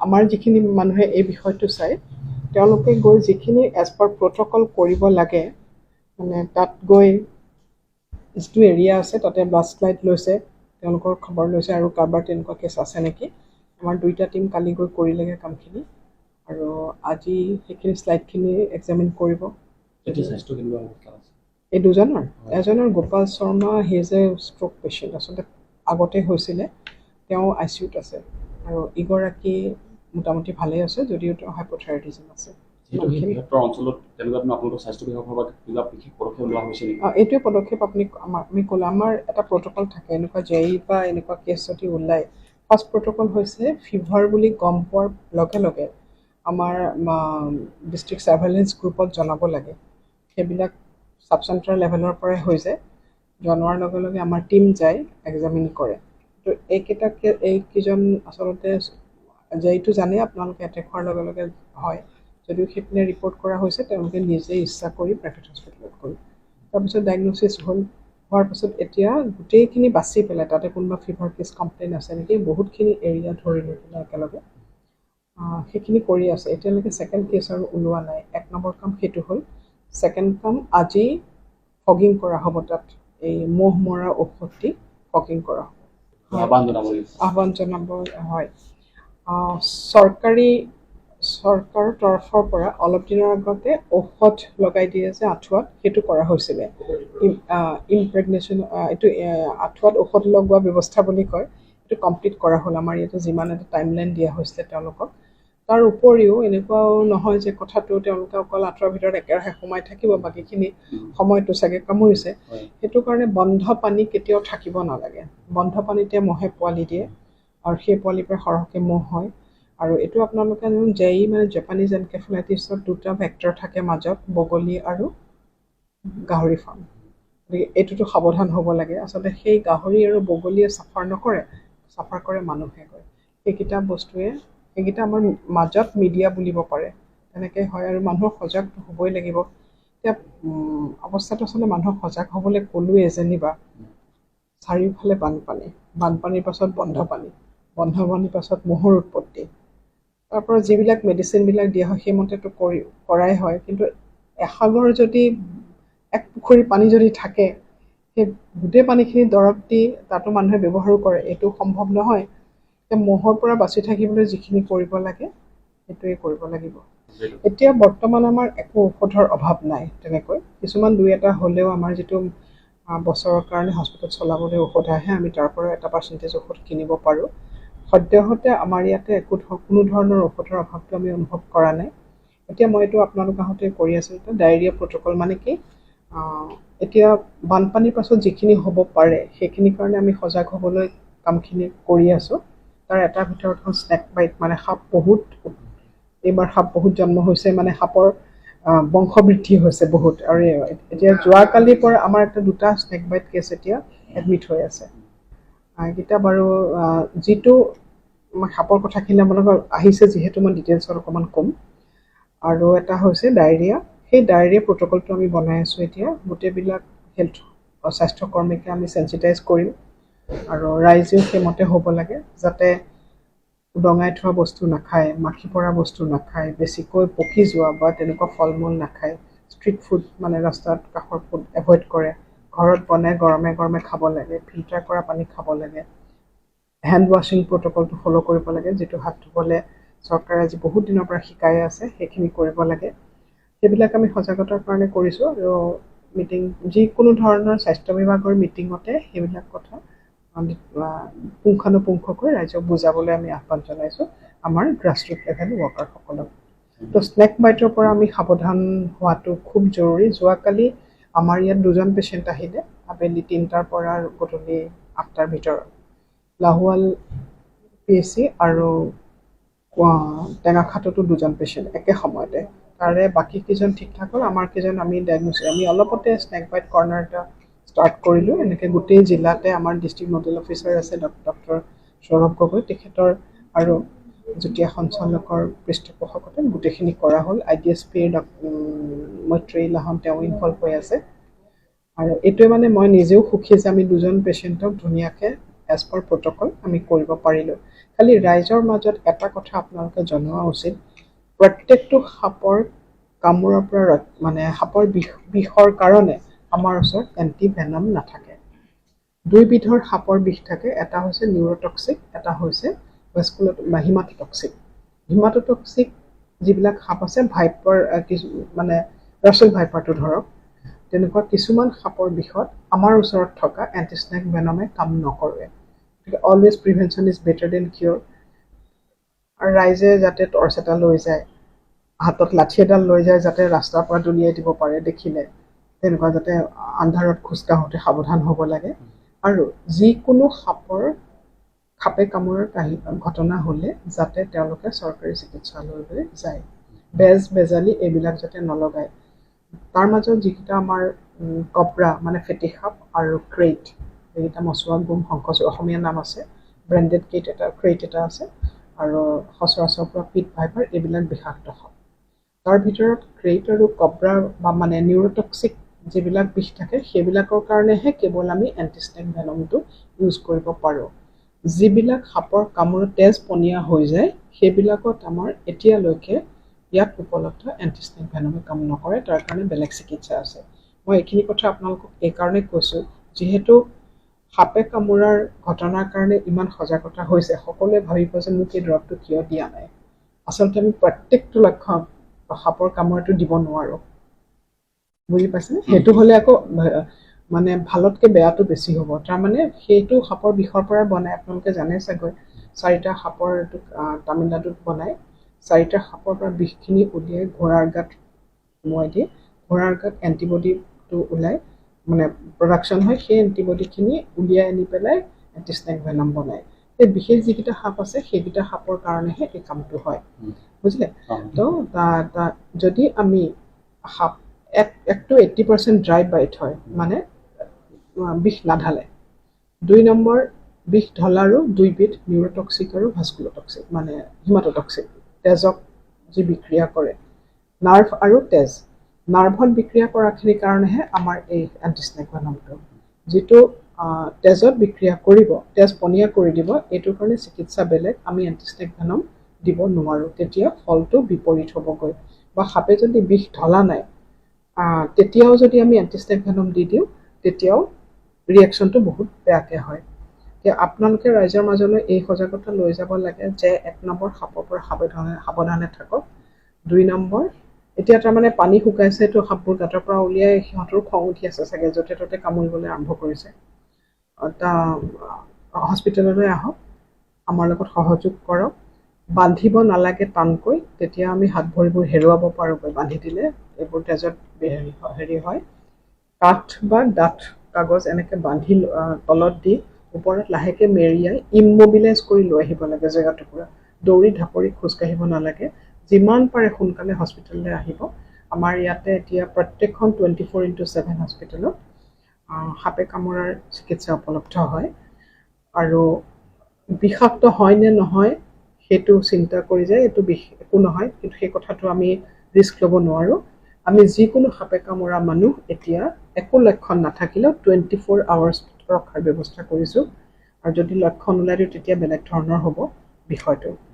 আমাৰ যিখিনি মানুহে এই বিষয়টো চাই তেওঁলোকে গৈ যিখিনি এজ পাৰ প্ৰট'কল কৰিব লাগে মানে তাত গৈ যিটো এৰিয়া আছে তাতে ব্লাষ্ট লাইট লৈছে তেওঁলোকৰ খবৰ লৈছে আৰু কাৰোবাৰ তেনেকুৱা কেছ আছে নেকি আমাৰ 2টা টিম কালি গৈ কৰিলেগৈ কামখিনি আৰু আজি সেইখিনি শ্লাইডখিনি এক্সামিন কৰিব এই দুজনৰ এজনৰ Gopal Sharma he is a stroke patient আচলতে আগতে হৈছিলে তেওঁ ICUত আছে আৰু ইগৰাকী মোটামুটি ভালেই আছে যদিও তেওঁ হাইপথাইৰয়ডিজম আছে এইটোৱে পদক্ষেপ আমি ক'লোঁ আমাৰ এটা প্ৰট'কল থাকে এনেকুৱা জেই বা এনেকুৱা কেছ যদি ওলায় ফাৰ্ষ্ট প্ৰট'কল হৈছে ফিভাৰ বুলি গম পোৱাৰ লগে লগে আমাৰ ডিষ্ট্ৰিক্ট ছাৰ্ভেইলেঞ্চ গ্ৰুপত জনাব লাগে সেইবিলাক ছাব চেণ্টাৰ লেভেলৰ পৰাই হৈ যায় জনোৱাৰ লগে লগে আমাৰ টীম যায় এক্সামিন কৰে তো এইকেইজন আচলতে জেইটো জানে আপোনালোকে এটেক হোৱাৰ লগে লগে হয় যদিও সেইপিনে ৰিপৰ্ট কৰা হৈছে তেওঁলোকে নিজে ইচ্ছা কৰি প্ৰাইভেট হস্পিটেলত গ'ল তাৰপিছত ডায়েগন'চিছ হোৱাৰ পাছত এতিয়া গোটেইখিনি বাছি পেলাই তাতে কোনোবা ফিভাৰ কেছ কমপ্লেইন আছে নেকি বহুতখিনি এৰিয়া ধৰি লৈ পেলাই একেলগে সেইখিনি কৰি আছে এতিয়ালৈকে ছেকেণ্ড কেছ আৰু ওলোৱা নাই 1 নম্বৰ কাম সেইটো হ'ল ছেকেণ্ড কাম আজি ফগিং কৰা হ'ব তাত এই মহ মৰা ঔষধ দি ফগিং কৰা হ'ব আহ্বান জনাব হয় চৰকাৰৰ তৰফৰ পৰা অলপ দিনৰ আগতে ঔষধ লগাই দিয়ে যে আঁঠুৱাত সেইটো কৰা হৈছিলে ইমপ্ৰেগনেশ্যন এইটো আঁঠুৱাত ঔষধ লগোৱা ব্যৱস্থা বুলি কয় এইটো কমপ্লিট কৰা হ'ল আমাৰ ইয়াতে যিমান এটা টাইমলাইন দিয়া হৈছিলে তেওঁলোকক তাৰ উপৰিও এনেকুৱাও নহয় যে কথাটো তেওঁলোকে অকল আঁঠুৱাৰ ভিতৰত একেৰাহে সোমাই থাকিব বাকীখিনি সময়টো চাগে কামুৰিছে সেইটো কাৰণে বন্ধ পানী কেতিয়াও থাকিব নালাগে বন্ধ পানীতে মহে পোৱালি দিয়ে আৰু সেই পোৱালিৰ পৰা সৰহকৈ মহ হয় আৰু এইটো আপোনালোকে জেই মানে জাপানীজ এনকেফেলাইটিছৰ 2টা ভেক্টৰ থাকে মাজত বগলী আৰু গাহৰি ফাৰ্ম গতিকে এইটোতো সাৱধান হ'ব লাগে আচলতে সেই গাহৰি আৰু বগলীয়ে চাফাৰ নকৰে চাফাৰ কৰে মানুহে কয় সেইকেইটা আমাৰ মাজত মিডিয়া বুলিব পাৰে তেনেকৈ হয় আৰু মানুহৰ সজাগ হ'বই লাগিব এতিয়া অৱস্থাটো আচলতে মানুহক সজাগ হ'বলৈ ক'লোৱে যেনিবা চাৰিওফালে বানপানীৰ পাছত বন্ধ পানীৰ পাছত মহৰ উৎপত্তি তাৰ পৰা যিবিলাক মেডিচিনবিলাক দিয়া হয় সেইমতেতো কৰাই হয় কিন্তু এসাগৰ যদি এক পুখুৰী পানী যদি থাকে সেই গোটেই পানীখিনি দৰৱ দি তাতো মানুহে ব্যৱহাৰো কৰে এইটো সম্ভৱ নহয় মহৰ পৰা বাচি থাকিবলৈ যিখিনি কৰিব লাগে সেইটোৱে কৰিব লাগিব এতিয়া বৰ্তমান আমাৰ একো ঔষধৰ অভাৱ নাই তেনেকৈ কিছুমান 2-এটা হ'লেও আমাৰ যিটো বছৰৰ কাৰণে হস্পিটেল চলাবলৈ ঔষধ আহে আমি তাৰ পৰা 1% ঔষধ কিনিব পাৰোঁ সদ্যহতে আমাৰ ইয়াতে কোনো ধৰণৰ ঔষধৰ অভাৱটো আমি অনুভৱ কৰা নাই এতিয়া মই এইটো আপোনালোকৰ সৈতে কৰি আছোঁ ডায়েৰিয়া প্ৰট'কল মানে কি এতিয়া বানপানীৰ পাছত যিখিনি হ'ব পাৰে সেইখিনিৰ কাৰণে আমি সজাগ হ'বলৈ কামখিনি কৰি আছোঁ তাৰ এটাৰ ভিতৰত হ'ল স্নেক বাইট মানে এইবাৰ সাপ বহুত জন্ম হৈছে মানে সাপৰ বংশবৃদ্ধি হৈছে বহুত আৰু এতিয়া যোৱাকালিৰ পৰা আমাৰ 2টা স্নেক বাইট কেছ এতিয়া এডমিট হৈ আছে এইকেইটা বাৰু যিটো সাপৰ কথাখিনি আপোনালোকৰ আহিছে যিহেতু মই ডিটেইলছত অকণমান ক'ম আৰু এটা হৈছে ডায়েৰিয়া সেই ডায়েৰিয়া প্ৰট'কলটো আমি বনাই আছোঁ এতিয়া গোটেইবিলাক স্বাস্থ্যকৰ্মীকে আমি চেঞ্চিটাইজ কৰিম আৰু ৰাইজেও সেইমতে হ'ব লাগে যাতে উদঙাই থোৱা বস্তু নাখায় মাখি পৰা বস্তু নাখায় বেছিকৈ পকি যোৱা বা তেনেকুৱা ফল মূল নাখায় ষ্ট্ৰীট ফুড মানে ৰাস্তাত কাষৰ ফুড এভইড কৰে ঘৰত বনাই গৰমে খাব লাগে ফিল্টাৰ কৰা পানী খাব লাগে হেণ্ড ৱাশ্বিং প্ৰট'কলটো ফ'ল' কৰিব লাগে যিটো হাত ধুবলৈ চৰকাৰে আজি বহুত দিনৰ পৰা শিকাই আছে সেইখিনি কৰিব লাগে সেইবিলাক আমি সজাগতাৰ কাৰণে কৰিছোঁ আৰু যিকোনো ধৰণৰ স্বাস্থ্য বিভাগৰ মিটিঙতে সেইবিলাক কথা পুংখানুপুংখকৈ ৰাইজক বুজাবলৈ আমি আহ্বান জনাইছোঁ আমাৰ গ্ৰাছৰুট লেভেল ৱৰ্কাৰসকলক তো স্নেক বাইটৰ পৰা আমি সাৱধান হোৱাটো খুব জৰুৰী যোৱাকালি আমাৰ ইয়াত 2জন পেচেণ্ট আহিলে আবেলি 3টাৰ পৰা গধূলি 8টাৰ ভিতৰত লাহোৱাল PHC আৰু টেঙাখাটতো 2জন পেচেণ্ট একে সময়তে তাৰে বাকী কেইজন ঠিক ঠাক হ'ল আমাৰ কেইজন আমি অলপতে স্নেক বাইট কৰ্ণাৰ এটা ষ্টাৰ্ট কৰিলোঁ এনেকৈ গোটেই জিলাতে আমাৰ ডিষ্ট্ৰিক্ট নডেল অফিচাৰ আছে ডক্টৰ সৌৰভ গগৈ তেখেতৰ আৰু যুটীয়া সঞ্চালকৰ পৃষ্ঠপোষকতে গোটেইখিনি কৰা হ'ল IDSPৰ মৈত্ৰী লাহন তেওঁ ইনভলভ হৈ আছে আৰু এইটোৱে মানে মই নিজেও সুখী যে আমি 2জন পেচেণ্টক ধুনীয়াকৈ এজ পাৰ প্ৰট'কল আমি কৰিব পাৰিলোঁ খালি ৰাইজৰ মাজত এটা কথা আপোনালোকে জনোৱা উচিত, প্ৰত্যেকটো সাপৰ কামোৰৰ পৰা মানে সাপৰ বিষৰ কাৰণে আমাৰ ওচৰত এণ্টিভেনম নাথাকে। দুইবিধৰ সাপৰ বিষ থাকে, এটা হৈছে নিউৰটক্সিক, এটা হৈছে হিমাটোটক্সিক। হিমাটোটক্সিক যিবিলাক সাপ আছে, ভাইপাৰ মানে ৰাছেল ভাইপাৰটো ধৰক, তেনেকুৱা কিছুমান সাপৰ বিষত আমাৰ ওচৰত থকা এণ্টিস্নেক ভেনমে কাম নকৰে। গতিকে always prevention is better than cure. আৰু ৰাইজে যাতে টৰ্চ এটা লৈ যায়, হাতত লাঠি এডাল লৈ যায়, যাতে ৰাস্তাৰ পৰা দলিয়াই দিব পাৰে দেখিলে, তেনেকুৱা যাতে আন্ধাৰত খোজকাঢ়োঁতে সাৱধান হ'ব লাগে। আৰু যিকোনো সাপে কামোৰাৰ ঘটনা হ'লে যাতে তেওঁলোকে চৰকাৰী চিকিৎসালয়লৈ যায়, বেজালি এইবিলাক যাতে নলগায়। তাৰ মাজত যিকেইটা আমাৰ কবৰা মানে ফেটি সাপ আৰু ক্ৰেইট, এইকেইটা মচুৱা গুম সংকোচৰ অসমীয়া নাম আছে, ব্ৰেণ্ডেড ক্ৰেইট এটা আছে, আৰু সচৰাচৰ পৰা পিট ভাইপাৰ, এইবিলাক বিষাক্ত সাপ। তাৰ ভিতৰত ক্ৰেইট আৰু কবৰা বা মানে নিউৰটক্সিক যিবিলাক বিষ থাকে, সেইবিলাকৰ কাৰণেহে কেৱল আমি এণ্টিস্নেক ভেনমটো ইউজ কৰিব পাৰোঁ। যিবিলাক সাপৰ কামোৰত তেজ পনীয়া হৈ যায়, সেইবিলাকত আমাৰ এতিয়ালৈকে ইয়াত উপলব্ধ এণ্টিস্নেক ভেনমে কাম নকৰে, তাৰ কাৰণে বেলেগ চিকিৎসা আছে। মই এইখিনি কথা আপোনালোকক এইকাৰণে কৈছোঁ, যিহেতু সাপে কামোৰাৰ ঘটনাৰ কাৰণে ইমান সজাগতা হৈছে, সকলোৱে ভাবিব যে মোক এই দৰৱটো কিয় দিয়া নাই। আচলতে আমি প্ৰত্যেকটো লক্ষ্য সাপৰ কামোৰাটো দিব নোৱাৰোঁ, বুজি পাইছেনে? সেইটো হ'লে আকৌ মানে ভালতকৈ বেয়াটো বেছি হ'ব। তাৰমানে সেইটো সাপৰ বিষৰ পৰাই বনায়, আপোনালোকে জানে চাগৈ, 4টা সাপৰ তামিলনাডুত বনায়, 4টা সাপৰ পৰা বিষখিনি উলিয়াই ঘোঁৰাৰ গাত সোমোৱাই দিয়ে, ঘোঁৰাৰ গাত এণ্টিবডিটো ওলাই মানে প্ৰডাকশ্যন হয়, সেই এণ্টিবডিখিনি উলিয়াই আনি পেলাই এণ্টিস্নেক ভেনম বনায়। এই বিশেষ যিকেইটা সাপ আছে, সেইকেইটা সাপৰ কাৰণেহে এই কামটো হয়, বুজিলে? তো যদি আমি সাপ 1 to 80% ড্ৰাই বাইট হয়, মানে বিষ নাঢালে। 2 নম্বৰ, বিষ ঢলাৰো 2বিধ, নিউৰটক্সিক আৰু ভাস্কুলোটক্সিক মানে হিমাটোটক্সিক, তেজক যি বিক্ৰিয়া কৰে, নাৰ্ভ আৰু তেজ। নাৰ্ভত বিক্ৰিয়া কৰাখিনিৰ কাৰণেহে আমাৰ এই এণ্টিস্নেক ভেনমটো, যিটো তেজত বিক্ৰিয়া কৰিব, তেজ পনীয়া কৰি দিব, এইটোৰ কাৰণে চিকিৎসা বেলেগ, আমি এণ্টিস্নেক ভেনম দিব নোৱাৰোঁ। তেতিয়া ফলটো বিপৰীত হ'বগৈ। বা সাপে যদি বিষ ঢলা নাই, তেতিয়াও যদি আমি এণ্টিস্নেক ভেনম দি দিওঁ, তেতিয়াও ৰিয়েকশ্যনটো বহুত বেয়াকৈ হয়। এতিয়া আপোনালোকে ৰাইজৰ মাজলৈ এই সজাগতা লৈ যাব লাগে যে 1 নম্বৰ, সাপৰ পৰা সাৱধানে থাকক। 2 নম্বৰ, এতিয়া তাৰমানে পানী শুকাইছেতো, সাপবোৰ গাঁতৰ পৰা উলিয়াই সিহঁতৰো খং উঠি আছে চাগে, য'তে ত'তে কামুৰিবলৈ আৰম্ভ কৰিছে। হস্পিটেললৈ আহক, আমাৰ লগত সহযোগ কৰক। বান্ধিব নালাগে টানকৈ, তেতিয়া আমি হাত ভৰিবোৰ হেৰুৱাব পাৰোঁগৈ বান্ধি দিলে, এইবোৰ তেজত হেৰি হয়। কাঠ বা ডাঠ কাগজ এনেকৈ বান্ধি তলত দি ওপৰত লাহেকৈ মেৰিয়াই ইমমবিলাইজ কৰি লৈ আহিব লাগে জেগাটুকুৰা। দৌৰি ঢাপৰি খোজকাঢ়িব নালাগে। যিমান পাৰে সোনকালে হস্পিটেললৈ আহিব। আমাৰ ইয়াতে এতিয়া প্ৰত্যেকখন 24x7 হস্পিটেলত সাপে কামোৰাৰ চিকিৎসা উপলব্ধ হয়। আৰু বিষাক্ত হয় নে নহয় সেইটো চিন্তা কৰি যায়, এইটো একো নহয়, কিন্তু সেই কথাটো আমি ৰিস্ক ল'ব নোৱাৰোঁ। আমি যিকোনো সাপে কামোৰা মানুহ এতিয়া একো লক্ষণ নাথাকিলেও 24 আৱাৰ্ছ ৰখাৰ ব্যৱস্থা কৰিছোঁ। আৰু যদি লক্ষণ ওলাই দিওঁ, তেতিয়া বেলেগ ধৰণৰ হ'ব বিষয়টো।